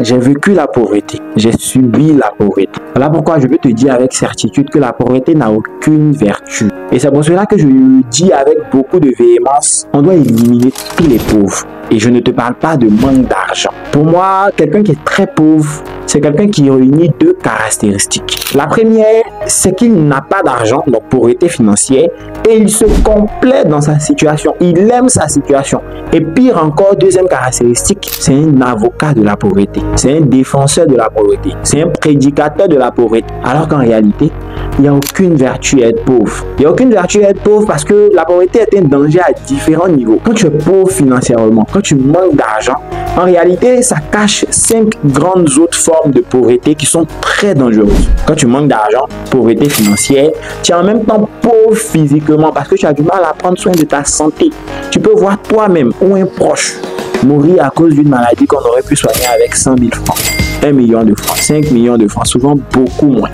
J'ai vécu la pauvreté, j'ai subi la pauvreté. Voilà pourquoi je peux te dire avec certitude que la pauvreté n'a aucune vertu. Et c'est pour cela que je le dis avec beaucoup de véhémence, on doit éliminer tous les pauvres. Et je ne te parle pas de manque d'argent. Pour moi, quelqu'un qui est très pauvre, c'est quelqu'un qui réunit deux caractéristiques. La première, c'est qu'il n'a pas d'argent, donc pauvreté financière, et il se complaît dans sa situation. Il aime sa situation. Et pire encore, deuxième caractéristique, c'est un avocat de la pauvreté. C'est un défenseur de la pauvreté. C'est un prédicateur de la pauvreté. Alors qu'en réalité, il n'y a aucune vertu à être pauvre. Il n'y a aucune vertu à être pauvre parce que la pauvreté est un danger à différents niveaux. Quand tu es pauvre financièrement, quand tu manques d'argent, en réalité, ça cache 5 grandes autres formes de pauvreté qui sont très dangereuses. Quand tu manques d'argent, pauvreté financière, tu es en même temps pauvre physiquement parce que tu as du mal à prendre soin de ta santé. Tu peux voir toi-même ou un proche mourir à cause d'une maladie qu'on aurait pu soigner avec 100 000 francs, 1 million de francs, 5 millions de francs, souvent beaucoup moins.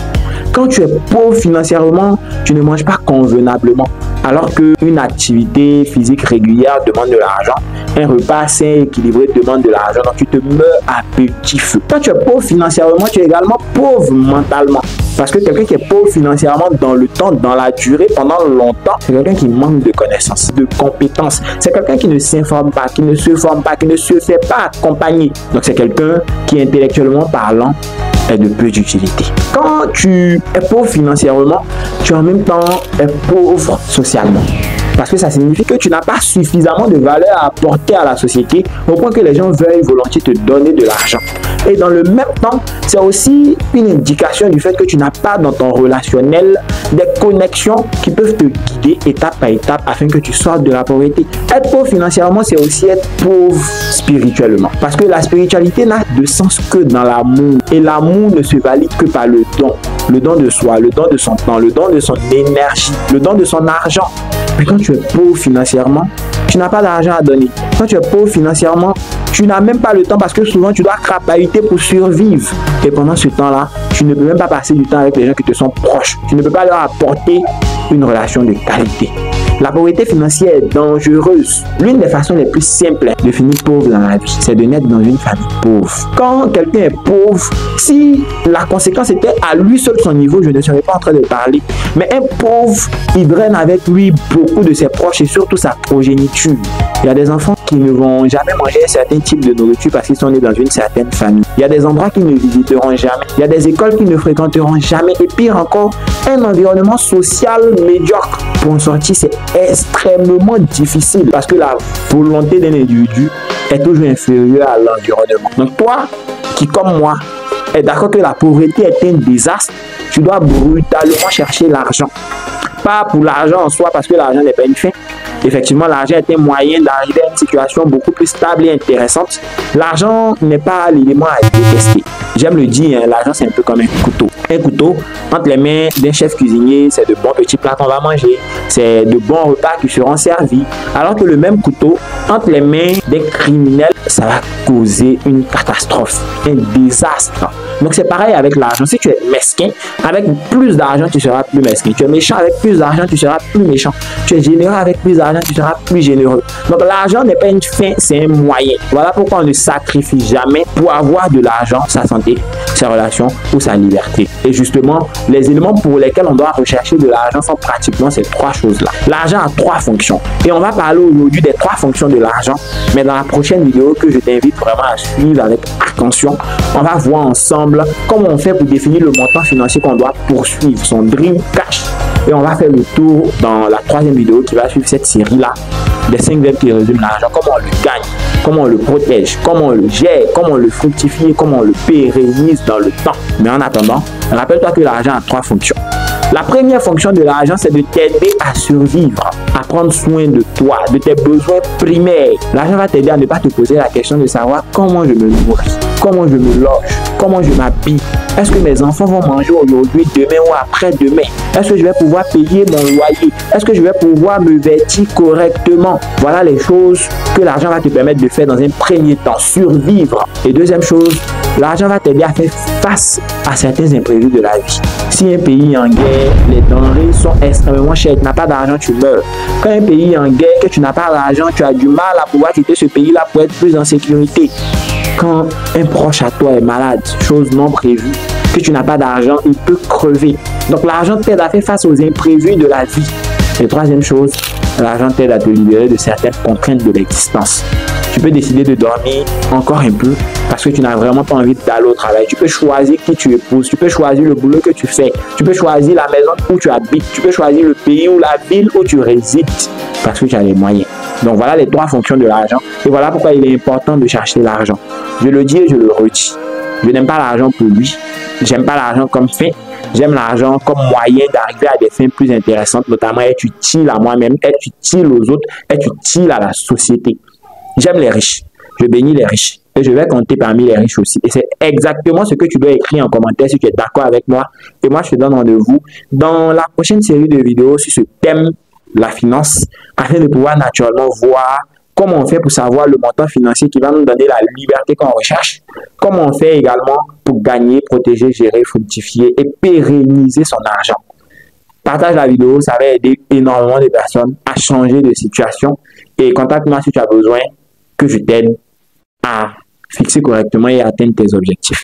Quand tu es pauvre financièrement, tu ne manges pas convenablement. Alors qu'une activité physique régulière demande de l'argent, un repas sain et équilibré demande de l'argent, donc tu te meurs à petit feu. Quand tu es pauvre financièrement, tu es également pauvre mentalement. Parce que quelqu'un qui est pauvre financièrement dans le temps, dans la durée, pendant longtemps, c'est quelqu'un qui manque de connaissances, de compétences. C'est quelqu'un qui ne s'informe pas, qui ne se forme pas, qui ne se fait pas accompagner. Donc c'est quelqu'un qui, intellectuellement parlant, est de peu d'utilité. Quand tu es pauvre financièrement, tu en même temps es pauvre socialement. Parce que ça signifie que tu n'as pas suffisamment de valeur à apporter à la société au point que les gens veuillent volontiers te donner de l'argent. Et dans le même temps, c'est aussi une indication du fait que tu n'as pas dans ton relationnel des connexions qui peuvent te guider étape par étape afin que tu sortes de la pauvreté. Être pauvre financièrement, c'est aussi être pauvre spirituellement. Parce que la spiritualité n'a de sens que dans l'amour. Et l'amour ne se valide que par le don. Le don de soi, le don de son temps, le don de son énergie, le don de son argent. Mais quand tu es pauvre financièrement, tu n'as pas d'argent à donner. Quand tu es pauvre financièrement, tu n'as même pas le temps parce que souvent tu dois crapahuter pour survivre. Et pendant ce temps-là, tu ne peux même pas passer du temps avec les gens qui te sont proches. Tu ne peux pas leur apporter une relation de qualité. La pauvreté financière est dangereuse. L'une des façons les plus simples de finir pauvre dans la vie, c'est de naître dans une famille pauvre. Quand quelqu'un est pauvre, si la conséquence était à lui seul son niveau, je ne serais pas en train de parler. Mais un pauvre, il draine avec lui beaucoup de ses proches et surtout sa progéniture. Il y a des enfants qui ne vont jamais manger un certain type de nourriture parce qu'ils sont nés dans une certaine famille. Il y a des endroits qu'ils ne visiteront jamais. Il y a des écoles qu'ils ne fréquenteront jamais. Et pire encore, un environnement social médiocre. Pour en sortir, c'est extrêmement difficile parce que la volonté d'un individu est toujours inférieure à l'environnement. Donc toi, qui comme moi, est d'accord que la pauvreté est un désastre, tu dois brutalement chercher l'argent. Pas pour l'argent en soi parce que l'argent n'est pas une fin. Effectivement, l'argent est un moyen d'arriver à une situation beaucoup plus stable et intéressante. L'argent n'est pas l'élément à détester. J'aime le dire, hein, l'argent c'est un peu comme un couteau. Un couteau, entre les mains d'un chef cuisinier, c'est de bons petits plats qu'on va manger. C'est de bons repas qui seront servis. Alors que le même couteau, entre les mains des criminels, ça va causer une catastrophe, un désastre. Donc c'est pareil avec l'argent. Si tu es mesquin, avec plus d'argent, tu seras plus mesquin. Tu es méchant avec plus d'argent, tu seras plus méchant. Tu es généreux avec plus d'argent, tu seras plus généreux. Donc l'argent n'est pas une fin, c'est un moyen. Voilà pourquoi on ne sacrifie jamais pour avoir de l'argent, sa santé, ses relations ou sa liberté. Et justement, les éléments pour lesquels on doit rechercher de l'argent sont pratiquement ces trois choses-là. L'argent a trois fonctions. Et on va parler aujourd'hui des trois fonctions de l'argent. Mais dans la prochaine vidéo que je t'invite vraiment à suivre avec attention, on va voir ensemble comment on fait pour définir le montant financier qu'on doit poursuivre, son dream cash. Et on va faire le tour dans la troisième vidéo qui va suivre cette série-là des 5 verbes qui résument l'argent, comment on le gagne, comment on le protège, comment on le gère, comment on le fructifie, comment on le pérennise dans le temps. Mais en attendant, rappelle-toi que l'argent a trois fonctions. La première fonction de l'argent, c'est de t'aider à survivre, à prendre soin de toi, de tes besoins primaires. L'argent va t'aider à ne pas te poser la question de savoir comment je me nourris, comment je me loge, comment je m'habille. Est-ce que mes enfants vont manger aujourd'hui, demain ou après-demain? Est-ce que je vais pouvoir payer mon loyer? Est-ce que je vais pouvoir me vêtir correctement? Voilà les choses que l'argent va te permettre de faire dans un premier temps, survivre. Et deuxième chose, l'argent va t'aider à faire face à certains imprévus de la vie. Si un pays est en guerre, les denrées sont extrêmement chères. Tu n'as pas d'argent, tu meurs. Quand un pays est en guerre, que tu n'as pas d'argent, tu as du mal à pouvoir quitter ce pays-là pour être plus en sécurité. Quand un proche à toi est malade, chose non prévue, que tu n'as pas d'argent, il peut crever. Donc l'argent t'aide à faire face aux imprévus de la vie. Et troisième chose, l'argent t'aide à te libérer de certaines contraintes de l'existence. Tu peux décider de dormir encore un peu parce que tu n'as vraiment pas envie d'aller au travail. Tu peux choisir qui tu épouses, tu peux choisir le boulot que tu fais, tu peux choisir la maison où tu habites, tu peux choisir le pays ou la ville où tu résides parce que tu as les moyens. Donc voilà les trois fonctions de l'argent et voilà pourquoi il est important de chercher l'argent. Je le dis et je le redis. Je n'aime pas l'argent pour lui. J'aime pas l'argent comme fin. J'aime l'argent comme moyen d'arriver à des fins plus intéressantes, notamment être utile à moi-même, être utile aux autres, être utile à la société. J'aime les riches. Je bénis les riches. Et je vais compter parmi les riches aussi. Et c'est exactement ce que tu dois écrire en commentaire si tu es d'accord avec moi. Et moi, je te donne rendez-vous dans la prochaine série de vidéos sur ce thème, la finance, afin de pouvoir naturellement voir comment on fait pour savoir le montant financier qui va nous donner la liberté qu'on recherche. Comment on fait également pour gagner, protéger, gérer, fructifier et pérenniser son argent. Partage la vidéo, ça va aider énormément de personnes à changer de situation. Et contacte-moi si tu as besoin que je t'aide à fixer correctement et atteindre tes objectifs.